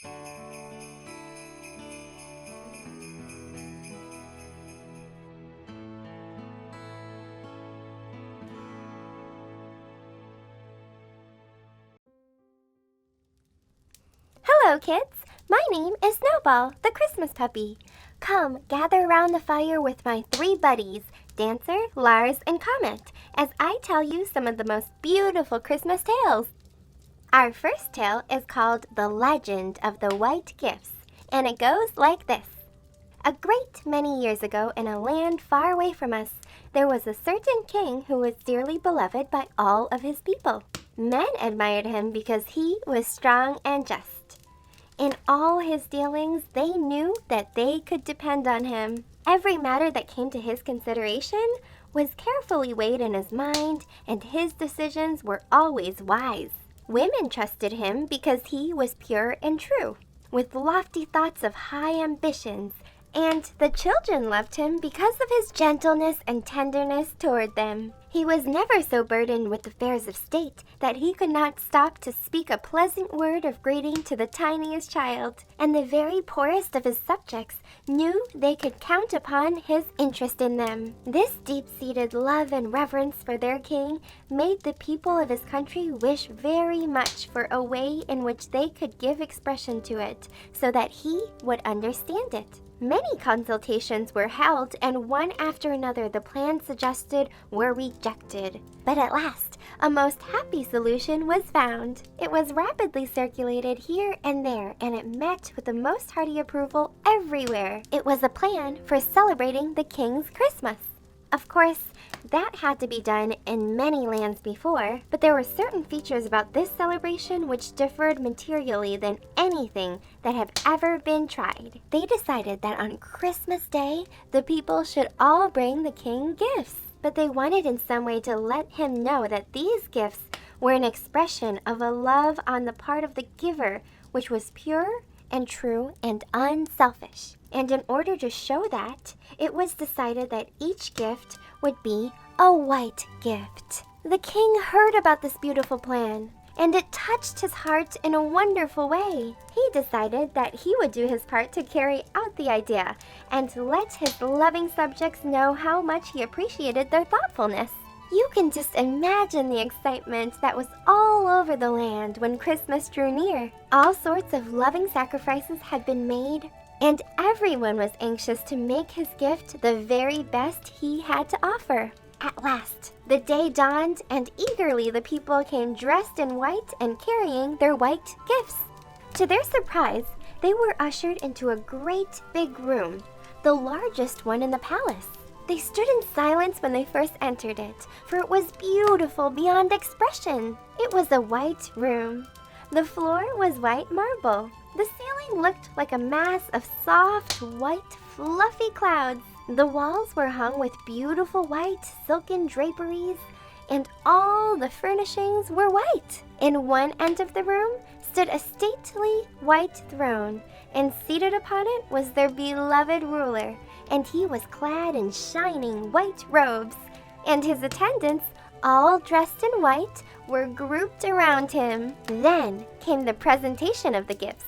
Hello, kids! My name is Snowball, the Christmas puppy. Come, gather around the fire with my three buddies, Dancer, Lars, and Comet, as I tell you some of the most beautiful Christmas tales. Our first tale is called The Legend of the White Gifts, and it goes like this. A great many years ago, in a land far away from us, there was a certain king who was dearly beloved by all of his people. Men admired him because he was strong and just. In all his dealings, they knew that they could depend on him. Every matter that came to his consideration was carefully weighed in his mind, and his decisions were always wise. Women trusted him because he was pure and true, with lofty thoughts of high ambitions, and the children loved him because of his gentleness and tenderness toward them. He was never so burdened with affairs of state that he could not stop to speak a pleasant word of greeting to the tiniest child, and the very poorest of his subjects knew they could count upon his interest in them. This deep-seated love and reverence for their king made the people of his country wish very much for a way in which they could give expression to it, so that he would understand it. Many consultations were held, and one after another the plans suggested were rejected. But at last, a most happy solution was found. It was rapidly circulated here and there, and it met with the most hearty approval everywhere. It was a plan for celebrating the king's Christmas. Of course, that had to be done in many lands before, but there were certain features about this celebration which differed materially than anything that had ever been tried. They decided that on Christmas Day, the people should all bring the king gifts, but they wanted in some way to let him know that these gifts were an expression of a love on the part of the giver, which was pure and true and unselfish. And in order to show that, it was decided that each gift would be a white gift. The king heard about this beautiful plan, and it touched his heart in a wonderful way. He decided that he would do his part to carry out the idea and let his loving subjects know how much he appreciated their thoughtfulness. You can just imagine the excitement that was all over the land when Christmas drew near. All sorts of loving sacrifices had been made, and everyone was anxious to make his gift the very best he had to offer. At last, the day dawned, and eagerly the people came dressed in white and carrying their white gifts. To their surprise, they were ushered into a great big room, the largest one in the palace. They stood in silence when they first entered it, for it was beautiful beyond expression. It was a white room. The floor was white marble. The ceiling looked like a mass of soft, white, fluffy clouds. The walls were hung with beautiful white silken draperies, and all the furnishings were white. In one end of the room stood a stately white throne, and seated upon it was their beloved ruler, and he was clad in shining white robes, and his attendants, all dressed in white, were grouped around him. Then came the presentation of the gifts.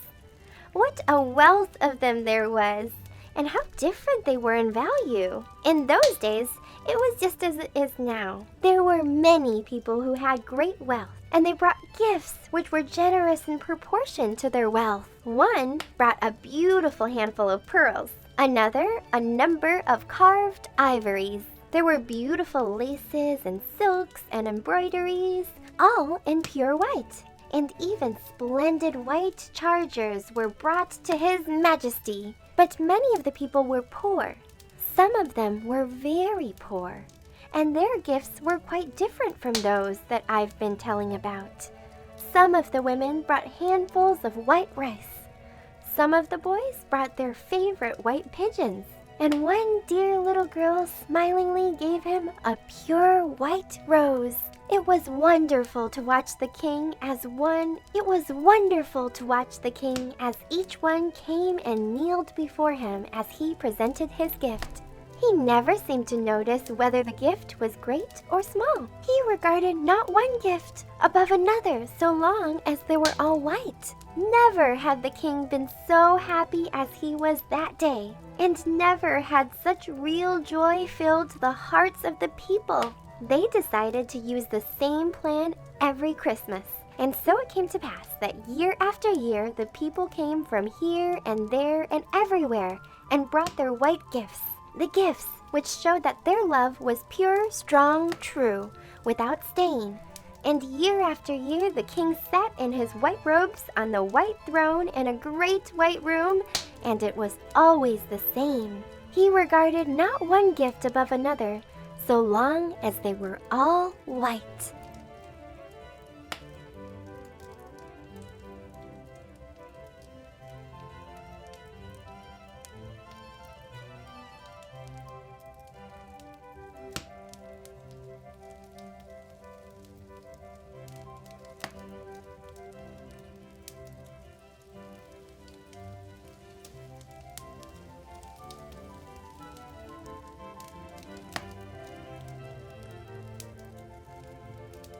What a wealth of them there was, and how different they were in value. In those days, it was just as it is now. There were many people who had great wealth, and they brought gifts which were generous in proportion to their wealth. One brought a beautiful handful of pearls, another a number of carved ivories. There were beautiful laces and silks and embroideries, all in pure white. And even splendid white chargers were brought to His Majesty. But many of the people were poor. Some of them were very poor, and their gifts were quite different from those that I've been telling about. Some of the women brought handfuls of white rice. Some of the boys brought their favorite white pigeons. And one dear little girl smilingly gave him a pure white rose. It was wonderful to watch the king as each one came and kneeled before him as he presented his gift. He never seemed to notice whether the gift was great or small. He regarded not one gift above another so long as they were all white. Never had the king been so happy as he was that day, and never had such real joy filled the hearts of the people. They decided to use the same plan every Christmas. And so it came to pass that year after year the people came from here and there and everywhere and brought their white gifts. The gifts which showed that their love was pure, strong, true, without stain. And year after year the king sat in his white robes on the white throne in a great white room, and it was always the same. He regarded not one gift above another, so long as they were all white.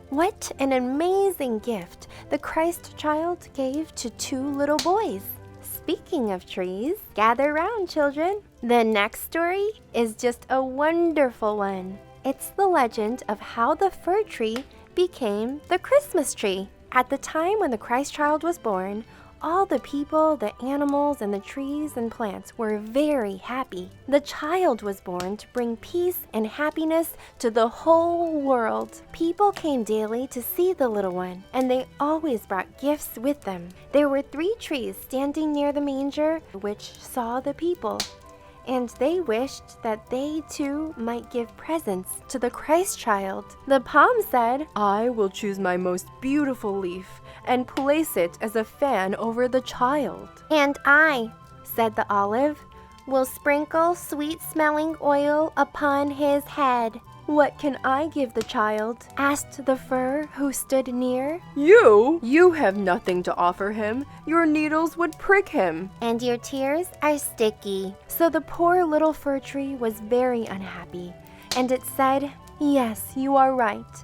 What an amazing gift the Christ child gave to two little boys. Speaking of trees, gather round, children. The next story is just a wonderful one. It's the legend of how the fir tree became the Christmas tree. At the time when the Christ child was born, all the people, the animals, and the trees and plants were very happy. The child was born to bring peace and happiness to the whole world. People came daily to see the little one, and they always brought gifts with them. There were 3 trees standing near the manger, which saw the people, and they wished that they too might give presents to the Christ child. The palm said, "I will choose my most beautiful leaf and place it as a fan over the child." "And I," said the olive, "will sprinkle sweet-smelling oil upon his head." "What can I give the child?" asked the fir who stood near. You have nothing to offer him. Your needles would prick him. "And your tears are sticky." So the poor little fir tree was very unhappy, and it said, "Yes, you are right.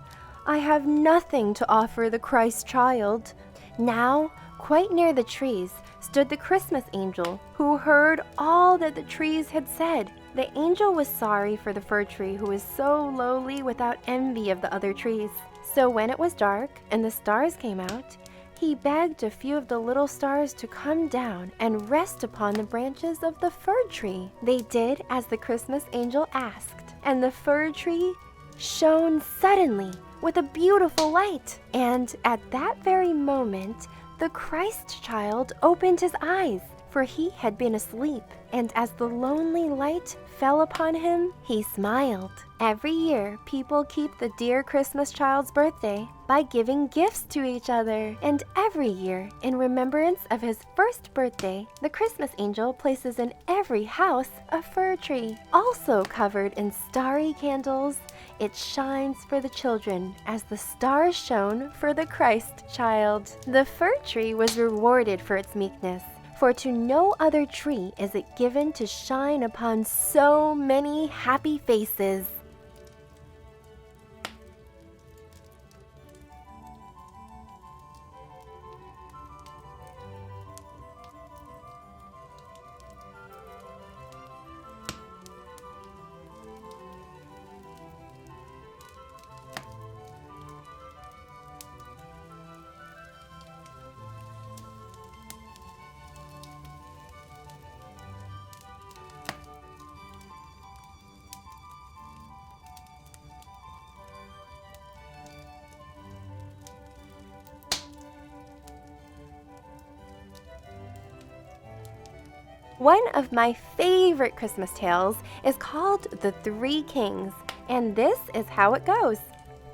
I have nothing to offer the Christ child." Now, quite near the trees, stood the Christmas angel, who heard all that the trees had said. The angel was sorry for the fir tree, who was so lowly without envy of the other trees. So when it was dark and the stars came out, he begged a few of the little stars to come down and rest upon the branches of the fir tree. They did as the Christmas angel asked, and the fir tree shone suddenly with a beautiful light. And at that very moment, the Christ child opened his eyes, for he had been asleep. And as the lonely light fell upon him, he smiled. Every year, people keep the dear Christmas child's birthday by giving gifts to each other. And every year, in remembrance of his first birthday, the Christmas angel places in every house a fir tree, also covered in starry candles. It shines for the children as the stars shone for the Christ child. The fir tree was rewarded for its meekness, for to no other tree is it given to shine upon so many happy faces. One of my favorite Christmas tales is called The Three Kings, and this is how it goes.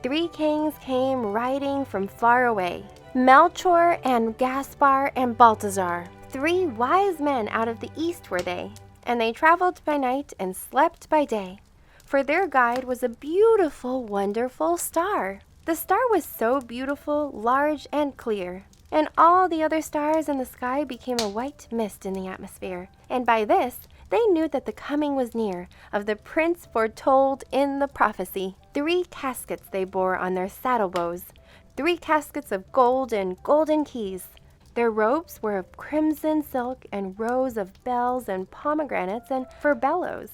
3 kings came riding from far away, Melchior and Gaspar and Balthazar. 3 wise men out of the east were they, and they traveled by night and slept by day, for their guide was a beautiful, wonderful star. The star was so beautiful, large, and clear, and all the other stars in the sky became a white mist in the atmosphere, and by this they knew that the coming was near of the prince foretold in the prophecy. 3 caskets they bore on their saddle bows, 3 caskets of gold and golden keys. Their robes were of crimson silk and rows of bells and pomegranates and furbelows,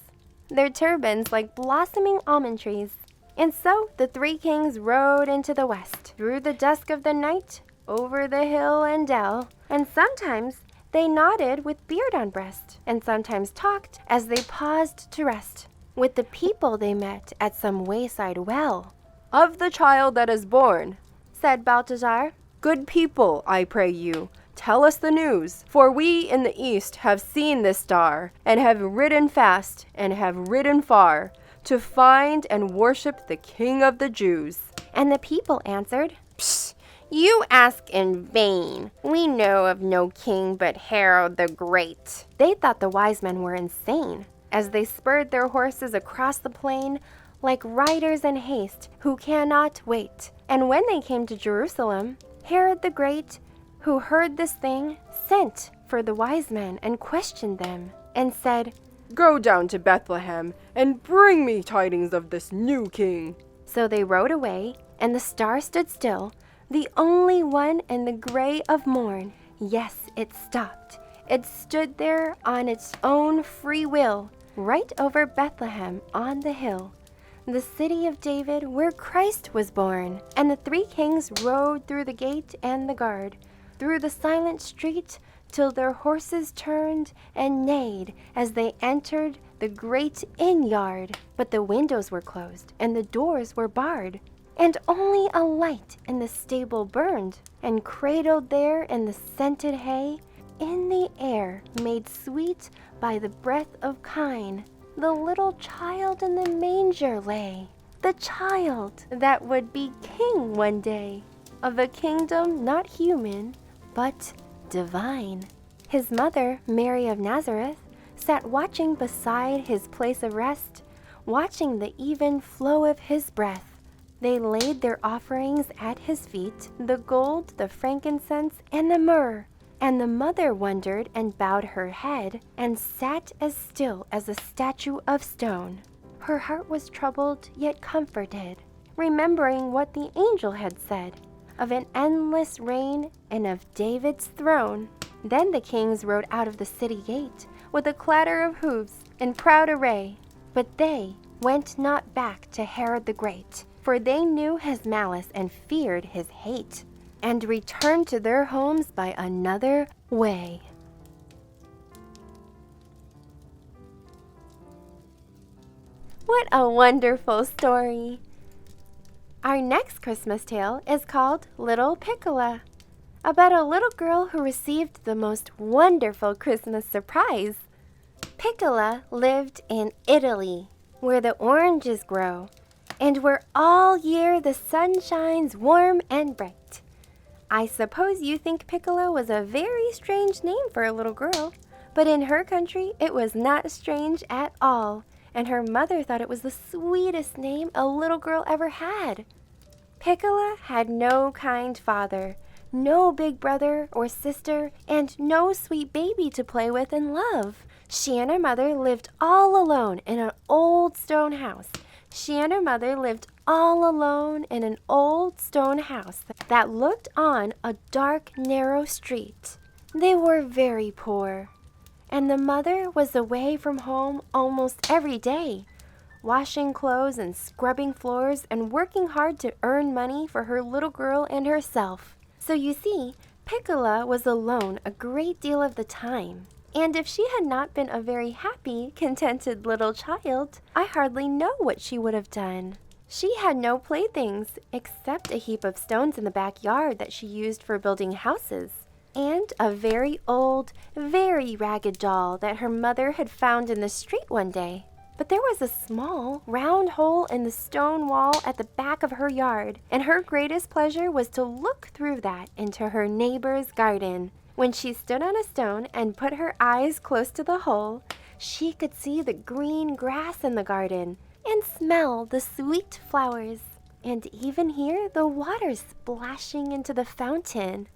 their turbans like blossoming almond trees. And so the 3 kings rode into the west, through the dusk of the night, over the hill and dell, and sometimes they nodded with beard on breast, and sometimes talked as they paused to rest. With the people they met at some wayside well. "Of the child that is born," said Balthazar, "good people, I pray you, tell us the news. For we in the east have seen this star, and have ridden fast, and have ridden far, to find and worship the King of the Jews." And the people answered, "Psst! You ask in vain. We know of no king but Herod the Great." They thought the wise men were insane, as they spurred their horses across the plain like riders in haste who cannot wait. And when they came to Jerusalem, Herod the Great, who heard this thing, sent for the wise men and questioned them, and said, "Go down to Bethlehem, and bring me tidings of this new king." So they rode away, and the star stood still, the only one in the gray of morn. Yes, it stopped. It stood there on its own free will, right over Bethlehem on the hill, the city of David where Christ was born. And the 3 kings rode through the gate and the guard, through the silent street, till their horses turned and neighed as they entered the great inn yard. But the windows were closed and the doors were barred, and only a light in the stable burned, and cradled there in the scented hay, in the air made sweet by the breath of kine, the little child in the manger lay, the child that would be king one day, of a kingdom not human, but divine. His mother, Mary of Nazareth, sat watching beside his place of rest, watching the even flow of his breath. They laid their offerings at his feet, the gold, the frankincense, and the myrrh. And the mother wondered and bowed her head, and sat as still as a statue of stone. Her heart was troubled, yet comforted, remembering what the angel had said, of an endless reign and of David's throne. Then the kings rode out of the city gate, with a clatter of hoofs in proud array. But they went not back to Herod the Great, for they knew his malice and feared his hate, and returned to their homes by another way. What a wonderful story! Our next Christmas tale is called Little Piccola, about a little girl who received the most wonderful Christmas surprise. Piccola lived in Italy, where the oranges grow, and where all year the sun shines warm and bright. I suppose you think Piccola was a very strange name for a little girl, but in her country it was not strange at all, and her mother thought it was the sweetest name a little girl ever had. Piccola had no kind father, no big brother or sister, and no sweet baby to play with and love. She and her mother lived all alone in an old stone house. She and her mother lived all alone in an old stone house that looked on a dark, narrow street. They were very poor, and the mother was away from home almost every day, washing clothes and scrubbing floors and working hard to earn money for her little girl and herself. So you see, Piccola was alone a great deal of the time. And if she had not been a very happy, contented little child, I hardly know what she would have done. She had no playthings except a heap of stones in the backyard that she used for building houses, and a very old, very ragged doll that her mother had found in the street one day. But there was a small, round hole in the stone wall at the back of her yard, and her greatest pleasure was to look through that into her neighbor's garden. When she stood on a stone and put her eyes close to the hole, she could see the green grass in the garden and smell the sweet flowers, and even hear the water splashing into the fountain.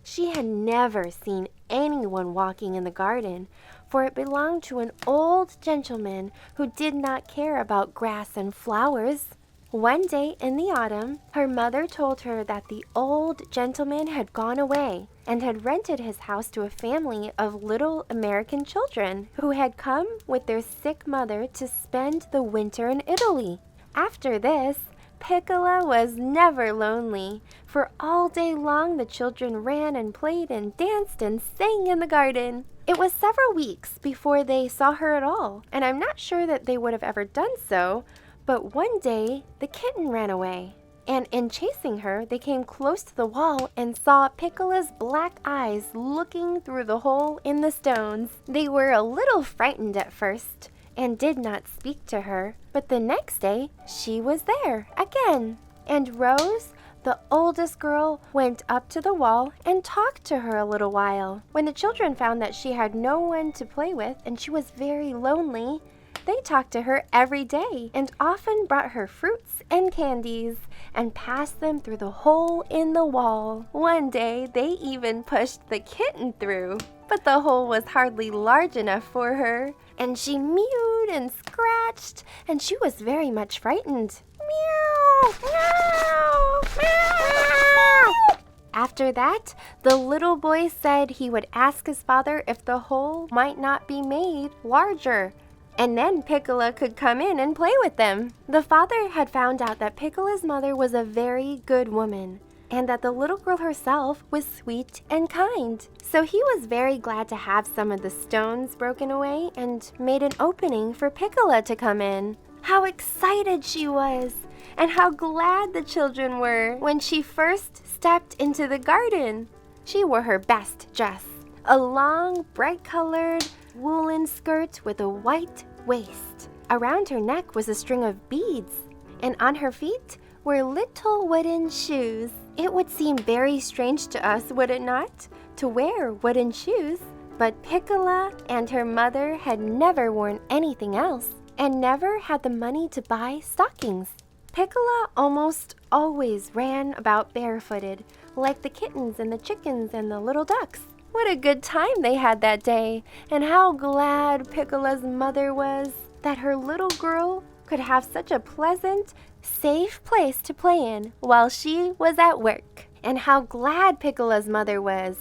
She had never seen anyone walking in the garden, for it belonged to an old gentleman who did not care about grass and flowers. One day in the autumn, her mother told her that the old gentleman had gone away and had rented his house to a family of little American children who had come with their sick mother to spend the winter in Italy. After this, Piccola was never lonely, for all day long the children ran and played and danced and sang in the garden. It was several weeks before they saw her at all, and I'm not sure that they would have ever done so, but one day the kitten ran away, and in chasing her they came close to the wall and saw Piccola's black eyes looking through the hole in the stones. They were a little frightened at first and did not speak to her, but the next day she was there again, and Rose, the oldest girl, went up to the wall and talked to her a little while. When the children found that she had no one to play with and she was very lonely, they talked to her every day and often brought her fruits and candies and passed them through the hole in the wall. One day they even pushed the kitten through, but the hole was hardly large enough for her, and she mewed and scratched, and she was very much frightened. Meow! Meow! Meow! After that, the little boy said he would ask his father if the hole might not be made larger, and then Piccola could come in and play with them. The father had found out that Piccola's mother was a very good woman, and that the little girl herself was sweet and kind. So he was very glad to have some of the stones broken away and made an opening for Piccola to come in. How excited she was, and how glad the children were when she first stepped into the garden. She wore her best dress, a long, bright-colored woolen skirt with a white waist. Around her neck was a string of beads, and on her feet were little wooden shoes. It would seem very strange to us, would it not, to wear wooden shoes? But Piccola and her mother had never worn anything else, and never had the money to buy stockings. Piccola almost always ran about barefooted, like the kittens and the chickens and the little ducks. What a good time they had that day, and how glad Piccola's mother was that her little girl could have such a pleasant, safe place to play in while she was at work. And how glad Piccola's mother was.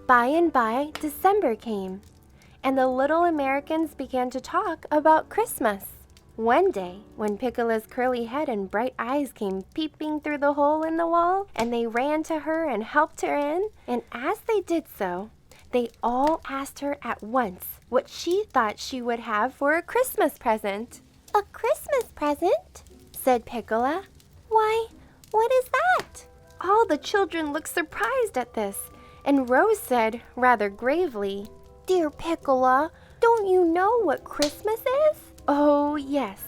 By and by, December came, and the little Americans began to talk about Christmas. One day, when Piccola's curly head and bright eyes came peeping through the hole in the wall, and they ran to her and helped her in, and as they did so, they all asked her at once what she thought she would have for a Christmas present. "A Christmas present?" said Piccola. "Why, what is that?" All the children looked surprised at this, and Rose said rather gravely, "Dear Piccola, don't you know what Christmas is?" Oh, yes.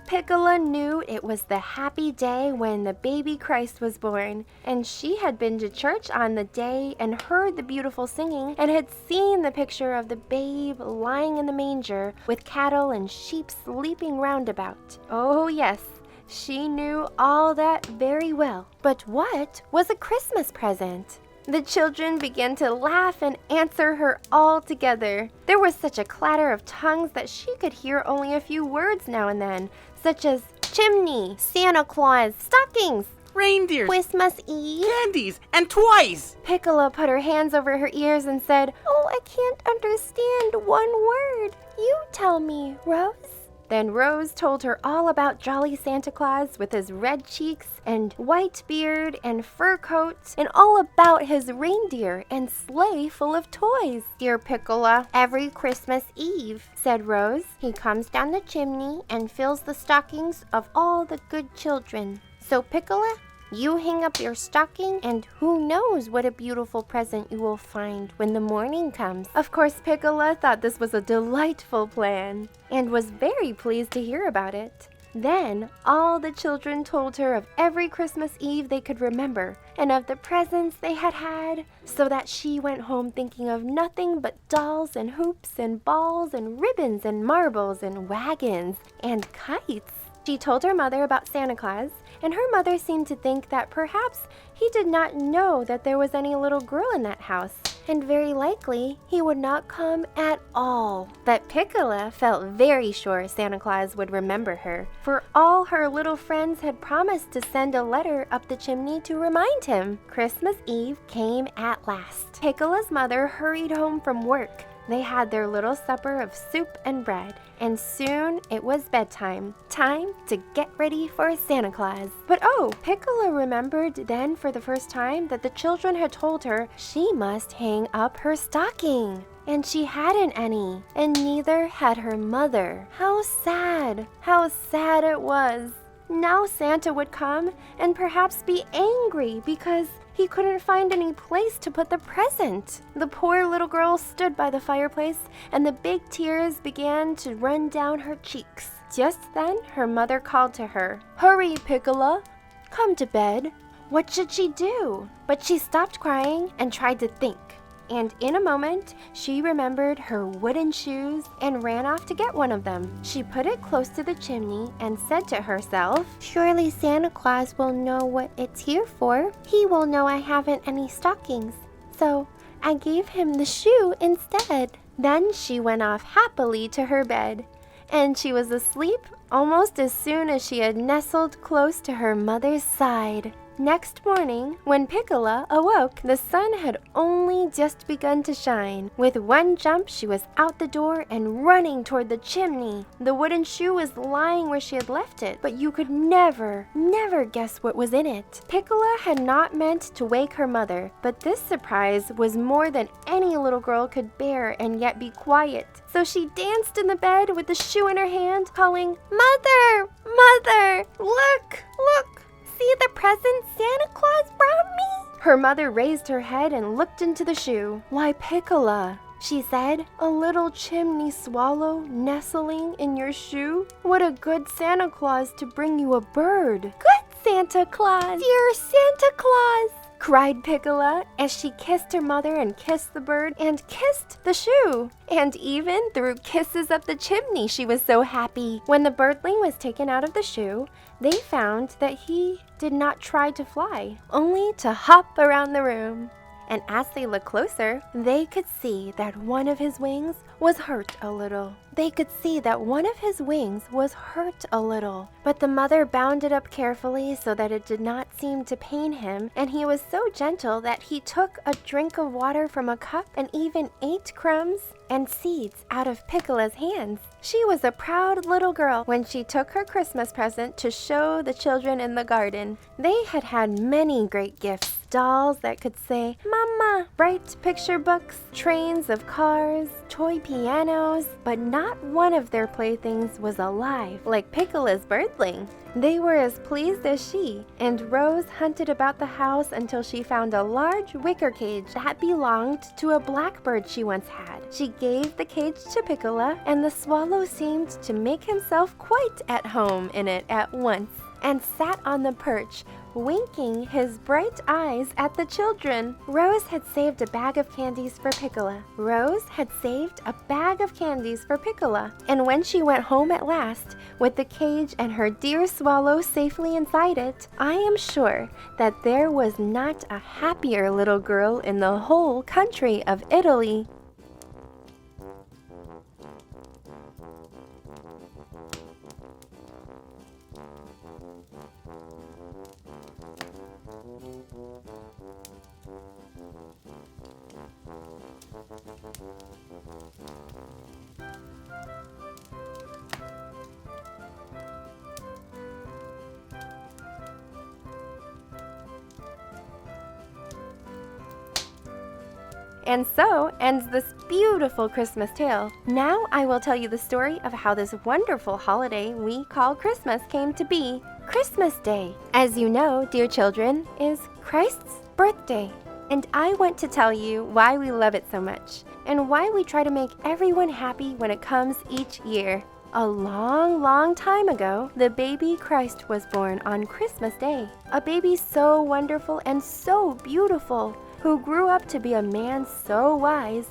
Piccola knew it was the happy day when the baby Christ was born, and she had been to church on the day and heard the beautiful singing and had seen the picture of the babe lying in the manger with cattle and sheep sleeping round about. Oh, yes, she knew all that very well. But what was a Christmas present? The children began to laugh and answer her all together. There was such a clatter of tongues that she could hear only a few words now and then, such as chimney, Santa Claus, stockings, reindeer, Christmas Eve, candies, and toys. Piccola put her hands over her ears and said, "Oh, I can't understand one word. You tell me, Rose." Then Rose told her all about jolly Santa Claus with his red cheeks and white beard and fur coat, and all about his reindeer and sleigh full of toys. "Dear Piccola, every Christmas Eve," said Rose, "he comes down the chimney and fills the stockings of all the good children. So Piccola, you hang up your stocking, and who knows what a beautiful present you will find when the morning comes." Of course, Piccola thought this was a delightful plan, and was very pleased to hear about it. Then all the children told her of every Christmas Eve they could remember, and of the presents they had had, so that she went home thinking of nothing but dolls and hoops and balls and ribbons and marbles and wagons and kites. She told her mother about Santa Claus, and her mother seemed to think that perhaps he did not know that there was any little girl in that house, and very likely he would not come at all. But Piccola felt very sure Santa Claus would remember her, for all her little friends had promised to send a letter up the chimney to remind him. Christmas Eve came at last. Piccola's mother hurried home from work. They had their little supper of soup and bread, and soon it was bedtime. Time to get ready for Santa Claus. But oh, Piccola remembered then for the first time that the children had told her she must hang up her stocking. And she hadn't any, and neither had her mother. How sad it was. Now Santa would come and perhaps be angry because he couldn't find any place to put the present. The poor little girl stood by the fireplace, and the big tears began to run down her cheeks. Just then, her mother called to her, "Hurry, Piccola, come to bed." What should she do? But she stopped crying and tried to think. And in a moment, she remembered her wooden shoes and ran off to get one of them. She put it close to the chimney and said to herself, "Surely Santa Claus will know what it's here for. He will know I haven't any stockings. So I gave him the shoe instead." Then she went off happily to her bed, and she was asleep almost as soon as she had nestled close to her mother's side. Next morning, when Piccola awoke, the sun had only just begun to shine. With one jump, she was out the door and running toward the chimney. The wooden shoe was lying where she had left it, but you could never guess what was in it. Piccola had not meant to wake her mother, but this surprise was more than any little girl could bear and yet be quiet. So she danced in the bed with the shoe in her hand, calling, "Mother, Mother, look, look! See the present Santa Claus brought me?" Her mother raised her head and looked into the shoe. "Why, Piccola," she said, "a little chimney swallow nestling in your shoe? What a good Santa Claus to bring you a bird." "Good Santa Claus, dear Santa Claus!" cried Piccola as she kissed her mother and kissed the bird and kissed the shoe. And even threw kisses up the chimney, she was so happy. When the birdling was taken out of the shoe, they found that he did not try to fly, only to hop around the room. And as they looked closer, they could see that one of his wings was hurt a little. But the mother bound it up carefully so that it did not seem to pain him, and he was so gentle that he took a drink of water from a cup and even ate crumbs and seeds out of Piccola's hands. She was a proud little girl when she took her Christmas present to show the children in the garden. They had had many great gifts. Dolls that could say, "Mama," bright picture books, trains of cars, toy pianos, but not one of their playthings was alive, like Piccola's birdling. They were as pleased as she, and Rose hunted about the house until she found a large wicker cage that belonged to a blackbird she once had. She gave the cage to Piccola, and the swallow seemed to make himself quite at home in it at once, and sat on the perch, winking his bright eyes at the children. Rose had saved a bag of candies for Piccola. And when she went home at last, with the cage and her dear swallow safely inside it, I am sure that there was not a happier little girl in the whole country of Italy. And so ends this beautiful Christmas tale. Now I will tell you the story of how this wonderful holiday we call Christmas came to be. Christmas Day, as you know, dear children, is Christ's birthday. And I want to tell you why we love it so much, and why we try to make everyone happy when it comes each year. A long, long time ago, the baby Christ was born on Christmas Day. A baby so wonderful and so beautiful, who grew up to be a man so wise,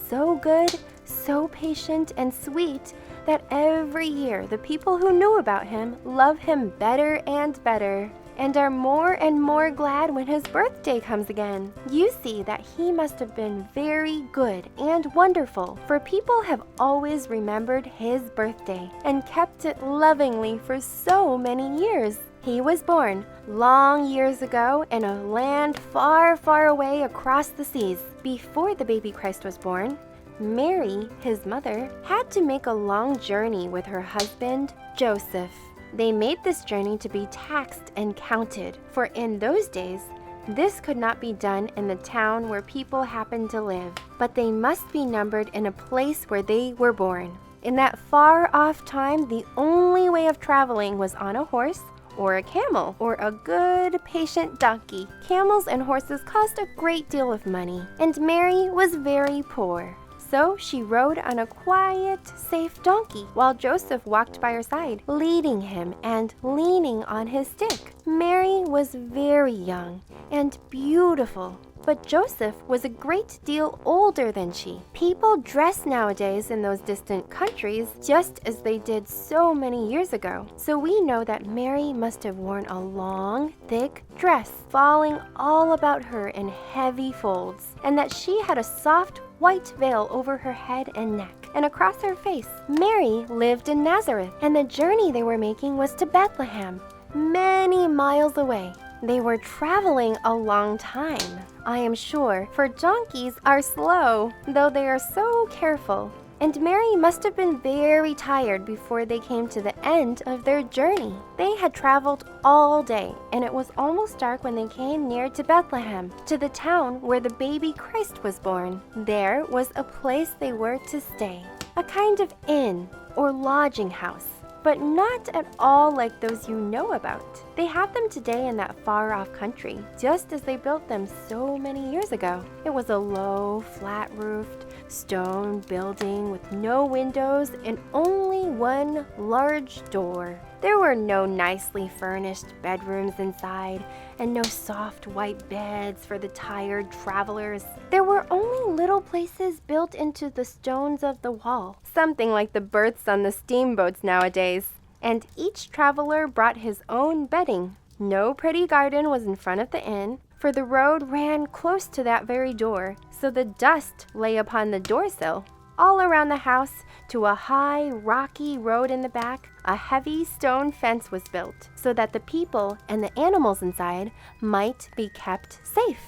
so good, so patient and sweet, that every year the people who knew about him love him better and better. and are more and more glad when his birthday comes again. You see that he must have been very good and wonderful, for people have always remembered his birthday and kept it lovingly for so many years. He was born long years ago in a land far, far away across the seas. Before the baby Christ was born, Mary, his mother, had to make a long journey with her husband, Joseph. They made this journey to be taxed and counted, for in those days, this could not be done in the town where people happened to live, but they must be numbered in a place where they were born. In that far-off time, the only way of traveling was on a horse, or a camel, or a good, patient donkey. Camels and horses cost a great deal of money, and Mary was very poor. So she rode on a quiet, safe donkey, while Joseph walked by her side, leading him and leaning on his stick. Mary was very young and beautiful, but Joseph was a great deal older than she. People dress nowadays in those distant countries just as they did so many years ago. So we know that Mary must have worn a long, thick dress, falling all about her in heavy folds, and that she had a soft, white veil over her head and neck, and across her face. Mary lived in Nazareth, and the journey they were making was to Bethlehem, many miles away. They were traveling a long time, I am sure, for donkeys are slow, though they are so careful. And Mary must have been very tired before they came to the end of their journey. They had traveled all day, and it was almost dark when they came near to Bethlehem, to the town where the baby Christ was born. There was a place they were to stay, a kind of inn or lodging house, but not at all like those you know about. They have them today in that far-off country, just as they built them so many years ago. It was a low, flat-roofed, stone building with no windows and only one large door. There were no nicely furnished bedrooms inside, and no soft white beds for the tired travelers. There were only little places built into the stones of the wall, something like the berths on the steamboats nowadays. And each traveler brought his own bedding. No pretty garden was in front of the inn, for the road ran close to that very door, so the dust lay upon the doorsill. All around the house, to a high, rocky road in the back, a heavy stone fence was built, so that the people and the animals inside might be kept safe.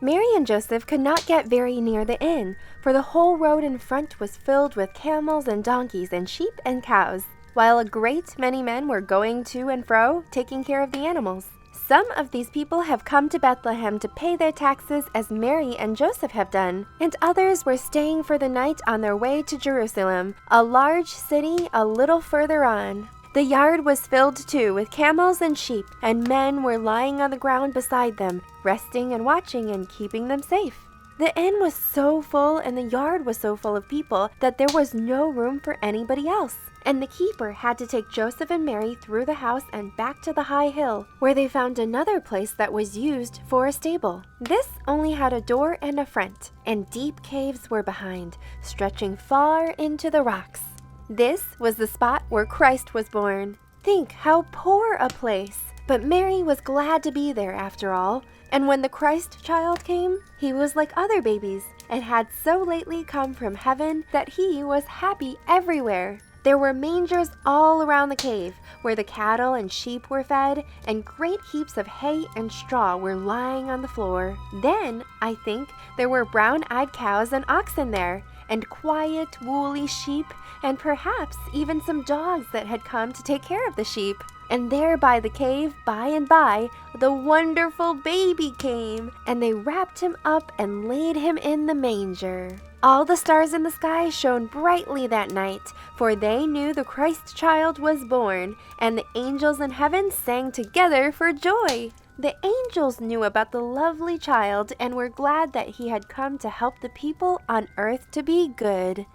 Mary and Joseph could not get very near the inn, for the whole road in front was filled with camels and donkeys and sheep and cows, while a great many men were going to and fro, taking care of the animals. Some of these people have come to Bethlehem to pay their taxes as Mary and Joseph have done, and others were staying for the night on their way to Jerusalem, a large city a little further on. The yard was filled too with camels and sheep, and men were lying on the ground beside them, resting and watching and keeping them safe. The inn was so full and the yard was so full of people that there was no room for anybody else. And the keeper had to take Joseph and Mary through the house and back to the high hill, where they found another place that was used for a stable. This only had a door and a front, and deep caves were behind, stretching far into the rocks. This was the spot where Christ was born. Think how poor a place! But Mary was glad to be there after all, and when the Christ child came, he was like other babies, and had so lately come from heaven that he was happy everywhere. There were mangers all around the cave, where the cattle and sheep were fed, and great heaps of hay and straw were lying on the floor. Then, I think, there were brown-eyed cows and oxen there, and quiet, woolly sheep, and perhaps even some dogs that had come to take care of the sheep. And there by the cave, by and by, the wonderful baby came, and they wrapped him up and laid him in the manger. All the stars in the sky shone brightly that night, for they knew the Christ child was born, and the angels in heaven sang together for joy. The angels knew about the lovely child and were glad that he had come to help the people on earth to be good.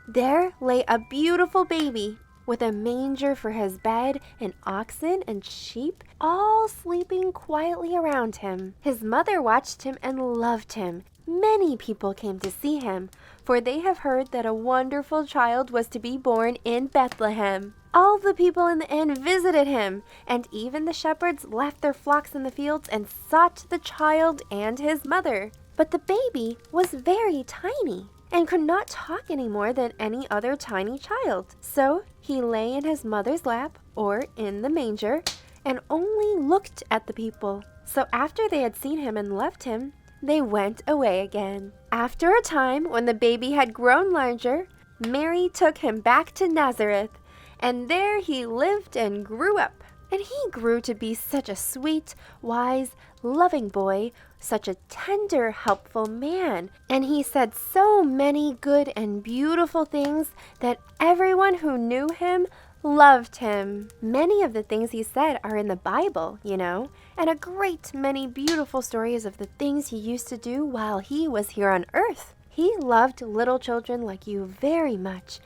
There lay a beautiful baby, with a manger for his bed, and oxen and sheep, all sleeping quietly around him. His mother watched him and loved him. Many people came to see him, for they have heard that a wonderful child was to be born in Bethlehem. All the people in the inn visited him, and even the shepherds left their flocks in the fields and sought the child and his mother. But the baby was very tiny and could not talk any more than any other tiny child. So he lay in his mother's lap, or in the manger, and only looked at the people. So after they had seen him and left him, they went away again. After a time, when the baby had grown larger, Mary took him back to Nazareth, and there he lived and grew up. And he grew to be such a sweet, wise, loving boy, such a tender, helpful man. And he said so many good and beautiful things that everyone who knew him loved him. Many of the things he said are in the Bible, you know, and a great many beautiful stories of the things he used to do while he was here on earth. He loved little children like you very much,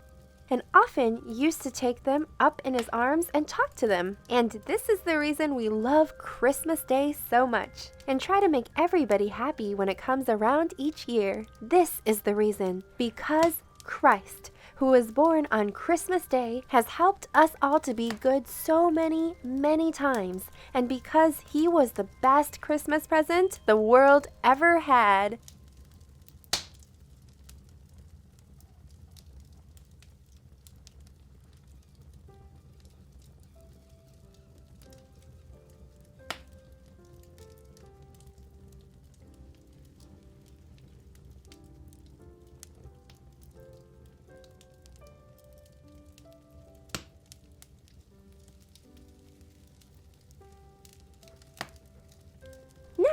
and often used to take them up in his arms and talk to them. And this is the reason we love Christmas Day so much and try to make everybody happy when it comes around each year. This is the reason, because Christ, who was born on Christmas Day, has helped us all to be good so many, many times, and because he was the best Christmas present the world ever had.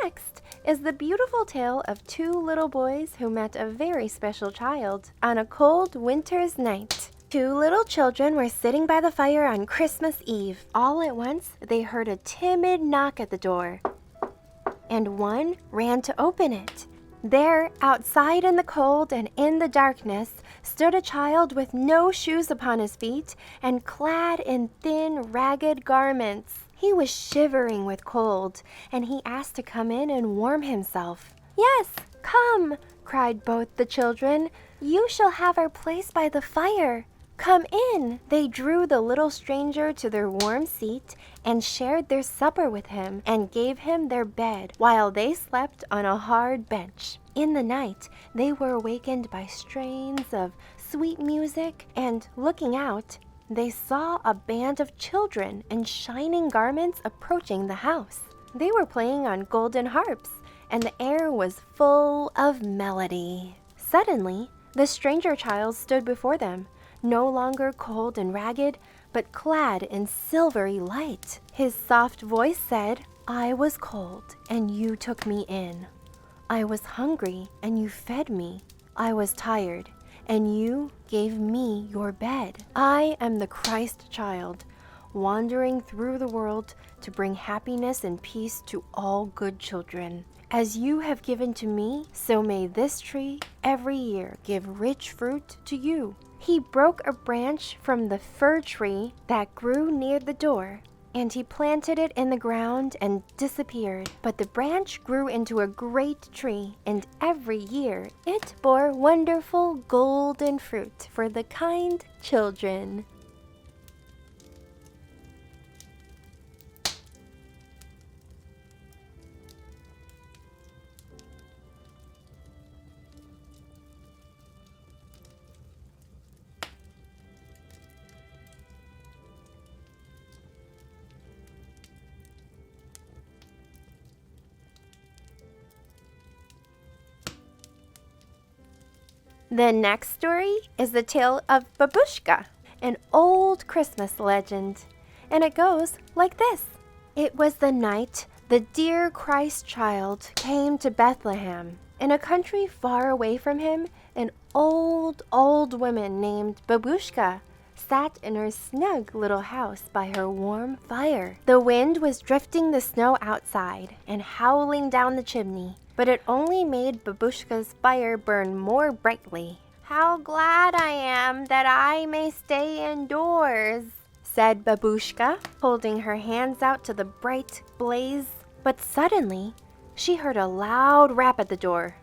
Next is the beautiful tale of two little boys who met a very special child on a cold winter's night. Two little children were sitting by the fire on Christmas Eve. All at once, they heard a timid knock at the door, and one ran to open it. There, outside in the cold and in the darkness, stood a child with no shoes upon his feet and clad in thin, ragged garments. He was shivering with cold, and he asked to come in and warm himself. "Yes, come," cried both the children. "You shall have our place by the fire. Come in." They drew the little stranger to their warm seat and shared their supper with him and gave him their bed while they slept on a hard bench. In the night, they were awakened by strains of sweet music, and looking out, they saw a band of children in shining garments approaching the house. They were playing on golden harps, and the air was full of melody. Suddenly, the stranger child stood before them, no longer cold and ragged, but clad in silvery light. His soft voice said, "I was cold, and you took me in. I was hungry, and you fed me. I was tired, and you gave me your bed. I am the Christ child, wandering through the world to bring happiness and peace to all good children. As you have given to me, so may this tree every year give rich fruit to you." He broke a branch from the fir tree that grew near the door, and he planted it in the ground and disappeared. But the branch grew into a great tree, and every year it bore wonderful golden fruit for the kind children. The next story is the tale of Babushka, an old Christmas legend, and it goes like this. It was the night the dear Christ child came to Bethlehem. In a country far away from him, an old woman named Babushka sat in her snug little house by her warm fire. The wind was drifting the snow outside and howling down the chimney, but it only made Babushka's fire burn more brightly. "How glad I am that I may stay indoors," said Babushka, holding her hands out to the bright blaze. But suddenly, she heard a loud rap at the door.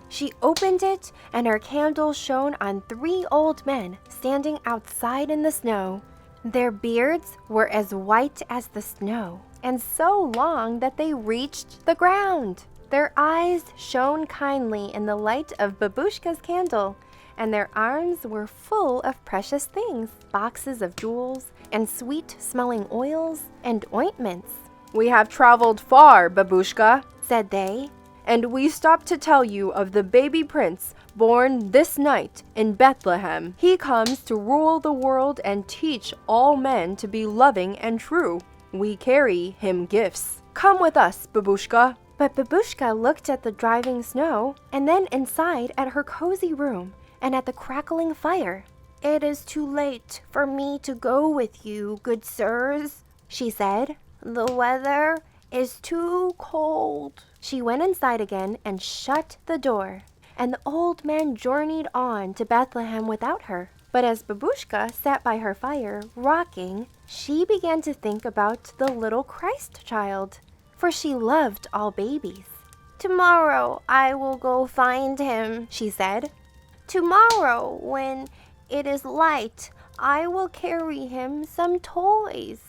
She opened it, and her candle shone on 3 old men standing outside in the snow. Their beards were as white as the snow, and so long that they reached the ground. Their eyes shone kindly in the light of Babushka's candle, and their arms were full of precious things, boxes of jewels, and sweet-smelling oils and ointments. "We have traveled far, Babushka," Said they. "and we stopped to tell you of the baby prince born this night in Bethlehem. He comes to rule the world and teach all men to be loving and true. We carry him gifts. Come with us, Babushka." But Babushka looked at the driving snow, and then inside at her cozy room, and at the crackling fire. "It is too late for me to go with you, good sirs," she said. "The weather is too cold." She went inside again and shut the door, and the old man journeyed on to Bethlehem without her. But as Babushka sat by her fire, rocking, she began to think about the little Christ child, for she loved all babies. "Tomorrow I will go find him," she said. "Tomorrow, when it is light, I will carry him some toys."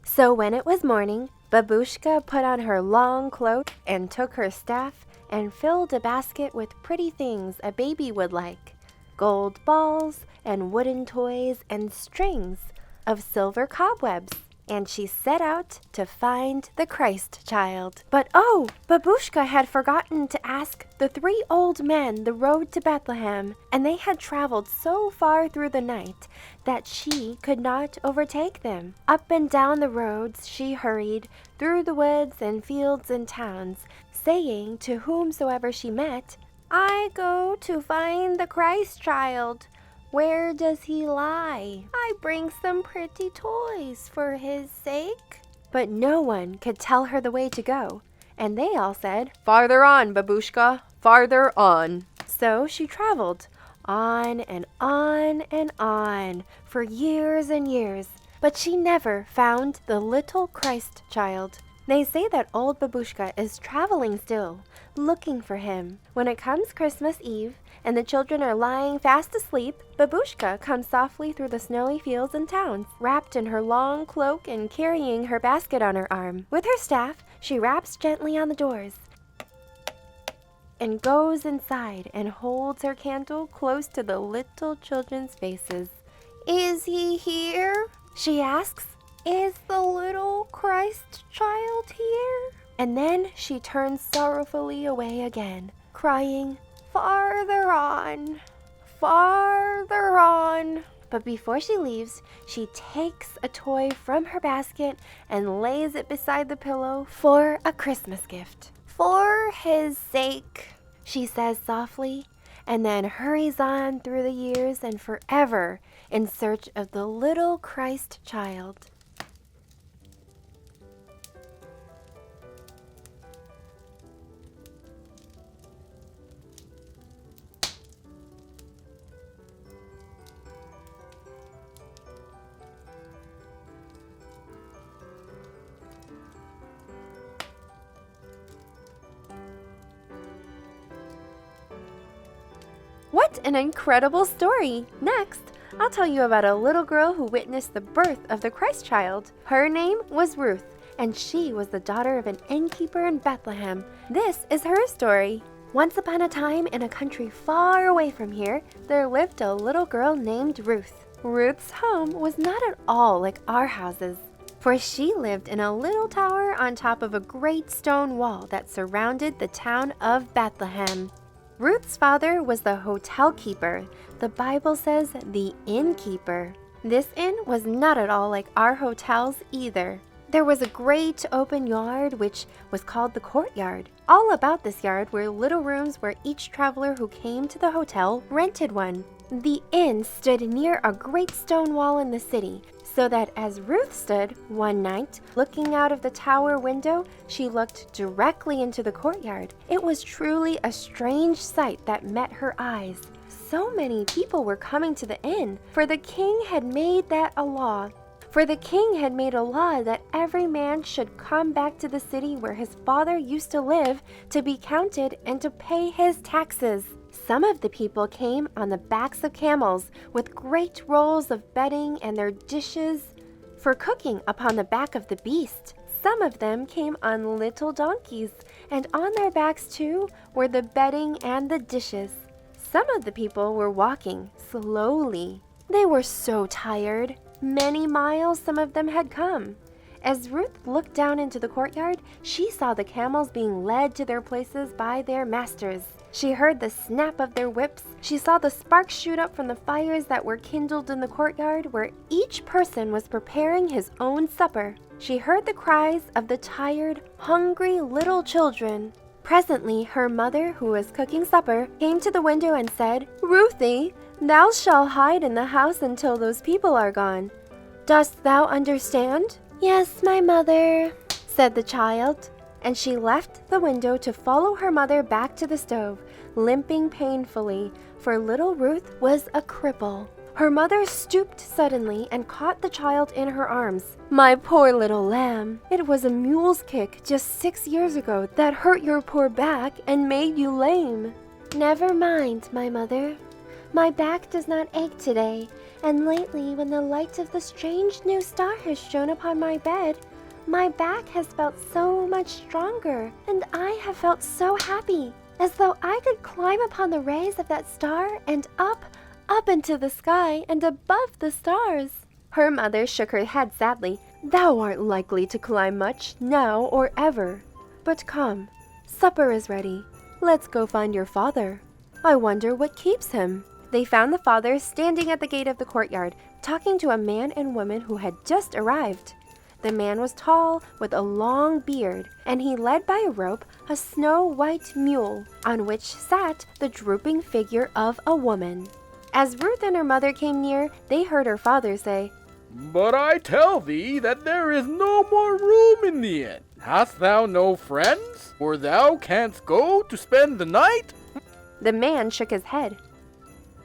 So when it was morning, Babushka put on her long cloak and took her staff and filled a basket with pretty things a baby would like: gold balls and wooden toys and strings of silver cobwebs. And she set out to find the Christ child. But oh, Babushka had forgotten to ask the 3 old men the road to Bethlehem, and they had traveled so far through the night that she could not overtake them. Up and down the roads she hurried, through the woods and fields and towns, saying to whomsoever she met, "I go to find the Christ child. Where does he lie? I bring some pretty toys for his sake." But no one could tell her the way to go, and they all said, "Farther on, Babushka, farther on." So she traveled on and on and on for years and years, but she never found the little Christ child. They say that old Babushka is traveling still, looking for him. When it comes Christmas Eve, and the children are lying fast asleep, Babushka comes softly through the snowy fields and towns, wrapped in her long cloak and carrying her basket on her arm. With her staff, she raps gently on the doors and goes inside and holds her candle close to the little children's faces. "Is he here?" she asks. "Is the little Christ child here?" And then she turns sorrowfully away again, crying, "Farther on, farther on." But before she leaves, she takes a toy from her basket and lays it beside the pillow for a Christmas gift. "For his sake," she says softly, and then hurries on through the years and forever in search of the little Christ child. What an incredible story! Next, I'll tell you about a little girl who witnessed the birth of the Christ child. Her name was Ruth, and she was the daughter of an innkeeper in Bethlehem. This is her story. Once upon a time, in a country far away from here, there lived a little girl named Ruth. Ruth's home was not at all like our houses, for she lived in a little tower on top of a great stone wall that surrounded the town of Bethlehem. Ruth's father was the hotel keeper. The Bible says the innkeeper. This inn was not at all like our hotels either. There was a great open yard which was called the courtyard. All about this yard were little rooms where each traveler who came to the hotel rented one. The inn stood near a great stone wall in the city, so that as Ruth stood one night looking out of the tower window, she looked directly into the courtyard. It was truly a strange sight that met her eyes. So many people were coming to the inn, for the king had made that a law. For the king had made a law that every man should come back to the city where his father used to live to be counted and to pay his taxes. Some of the people came on the backs of camels with great rolls of bedding and their dishes for cooking upon the back of the beast. Some of them came on little donkeys, and on their backs too were the bedding and the dishes. Some of the people were walking slowly. They were so tired. Many miles some of them had come. As Ruth looked down into the courtyard, she saw the camels being led to their places by their masters. She heard the snap of their whips. She saw the sparks shoot up from the fires that were kindled in the courtyard where each person was preparing his own supper. She heard the cries of the tired, hungry little children. Presently her mother, who was cooking supper, came to the window and said, "Ruthie, thou shalt hide in the house until those people are gone. Dost thou understand?" "Yes, my mother," said the child, and she left the window to follow her mother back to the stove, limping painfully, for little Ruth was a cripple. Her mother stooped suddenly and caught the child in her arms. "My poor little lamb, it was a mule's kick just 6 years ago that hurt your poor back and made you lame." "Never mind, my mother. My back does not ache today, and lately when the light of the strange new star has shone upon my bed, my back has felt so much stronger, and I have felt so happy, as though I could climb upon the rays of that star and up into the sky and above the stars." Her mother shook her head sadly. "Thou art likely to climb much, now or ever. But come, supper is ready. Let's go find your father. I wonder what keeps him." They found the father standing at the gate of the courtyard, talking to a man and woman who had just arrived. The man was tall, with a long beard, and he led by a rope a snow-white mule, on which sat the drooping figure of a woman. As Ruth and her mother came near, they heard her father say, "But I tell thee that there is no more room in the inn. Hast thou no friends, where thou canst go to spend the night?" The man shook his head.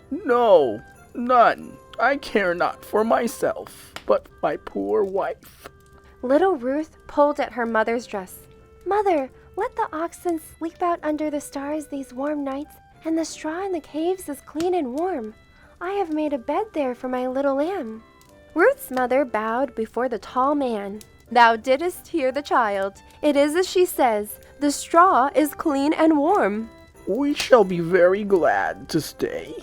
No, none. I care not for myself, but my poor wife. Little Ruth pulled at her mother's dress. "Mother, let the oxen sleep out under the stars these warm nights, and the straw in the caves is clean and warm. I have made a bed there for my little lamb." Ruth's mother bowed before the tall man. "Thou didst hear the child. It is as she says. The straw is clean and warm." We shall be very glad to stay.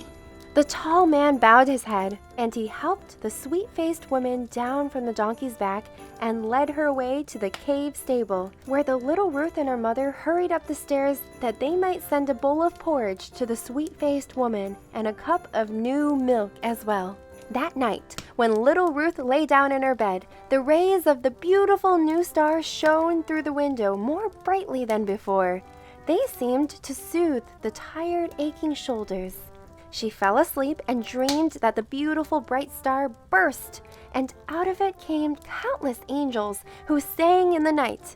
The tall man bowed his head, and he helped the sweet-faced woman down from the donkey's back and led her away to the cave stable, where the little Ruth and her mother hurried up the stairs that they might send a bowl of porridge to the sweet-faced woman and a cup of new milk as well. That night, when little Ruth lay down in her bed, the rays of the beautiful new star shone through the window more brightly than before. They seemed to soothe the tired, aching shoulders. She fell asleep and dreamed that the beautiful bright star burst, and out of it came countless angels who sang in the night,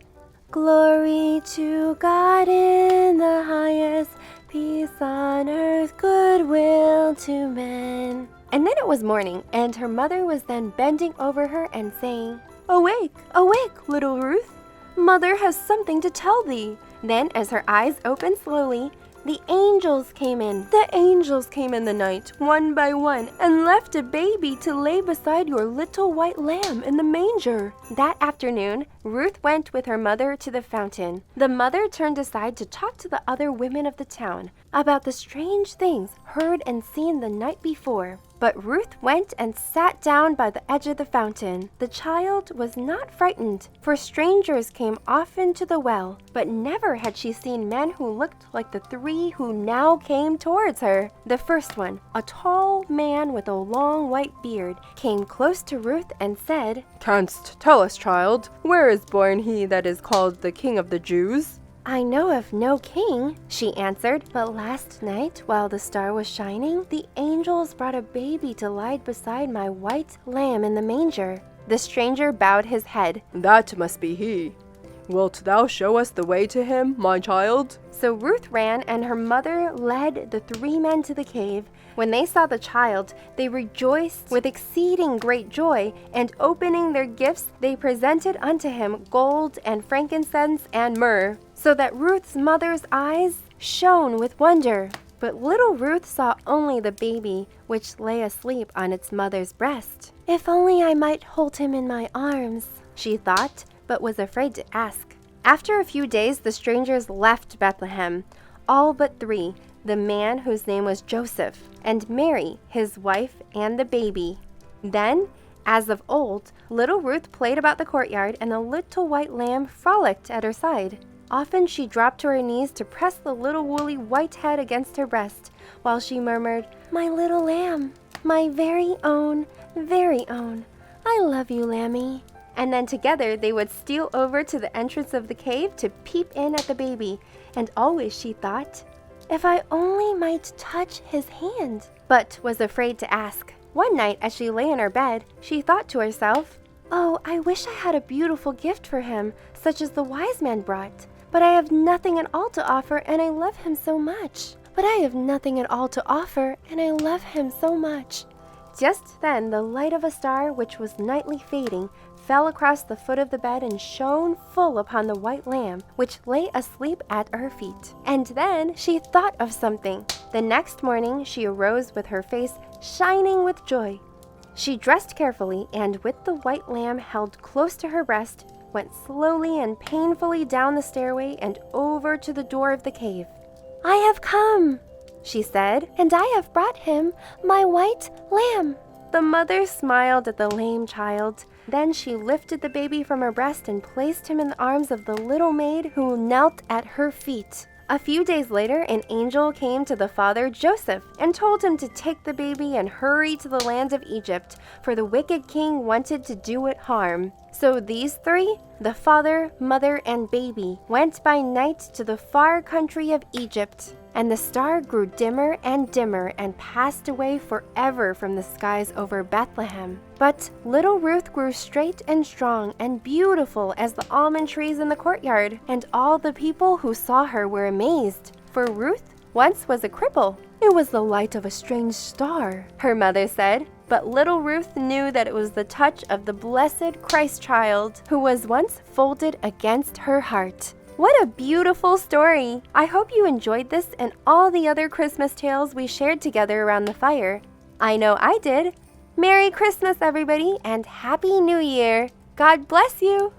"Glory to God in the highest, peace on earth, goodwill to men." And then it was morning, and her mother was then bending over her and saying, "Awake, awake, little Ruth. Mother has something to tell thee." Then, as her eyes opened slowly, the angels came in. The angels came in the night, one by one, and left a baby to lay beside your little white lamb in the manger. That afternoon, Ruth went with her mother to the fountain. The mother turned aside to talk to the other women of the town about the strange things heard and seen the night before. But Ruth went and sat down by the edge of the fountain. The child was not frightened, for strangers came often to the well, but never had she seen men who looked like the three who now came towards her. The first one, a tall man with a long white beard, came close to Ruth and said, "Canst tell us, child, where is born he that is called the King of the Jews?" "I know of no king," she answered, "but last night, while the star was shining, the angels brought a baby to lie beside my white lamb in the manger." The stranger bowed his head. "That must be he. Wilt thou show us the way to him, my child? So Ruth ran, and her mother led the 3 men to the cave. When they saw the child, they rejoiced with exceeding great joy, and opening their gifts, they presented unto him gold and frankincense and myrrh, so that Ruth's mother's eyes shone with wonder. But little Ruth saw only the baby, which lay asleep on its mother's breast. If only I might hold him in my arms, she thought, but was afraid to ask. After a few days, the strangers left Bethlehem, all but 3, the man whose name was Joseph, and Mary, his wife, and the baby. Then, as of old, little Ruth played about the courtyard, and a little white lamb frolicked at her side. Often she dropped to her knees to press the little woolly white head against her breast, while she murmured, "My little lamb, my very own, I love you, Lammy." And then together they would steal over to the entrance of the cave to peep in at the baby, and always she thought, "If I only might touch his hand," but was afraid to ask. One night, as she lay in her bed, she thought to herself, "Oh, I wish I had a beautiful gift for him, such as the wise man brought. But I have nothing at all to offer, and I love him so much. Just then the light of a star, which was nightly fading, fell across the foot of the bed and shone full upon the white lamb, which lay asleep at her feet. And then she thought of something. The next morning she arose with her face shining with joy. She dressed carefully, and with the white lamb held close to her breast, went slowly and painfully down the stairway and over to the door of the cave. "I have come," she said, "and I have brought him my white lamb." The mother smiled at the lame child. Then she lifted the baby from her breast and placed him in the arms of the little maid who knelt at her feet. A few days later, an angel came to the father Joseph and told him to take the baby and hurry to the land of Egypt, for the wicked king wanted to do it harm. So these 3, the father, mother, and baby, went by night to the far country of Egypt. And the star grew dimmer and passed away forever from the skies over Bethlehem. But little Ruth grew straight and strong and beautiful as the almond trees in the courtyard, and all the people who saw her were amazed. For Ruth once was a cripple. "It was the light of a strange star," her mother said. But little Ruth knew that it was the touch of the blessed Christ child who was once folded against her heart. What a beautiful story! I hope you enjoyed this and all the other Christmas tales we shared together around the fire. I know I did. Merry Christmas, everybody, and Happy New Year! God bless you!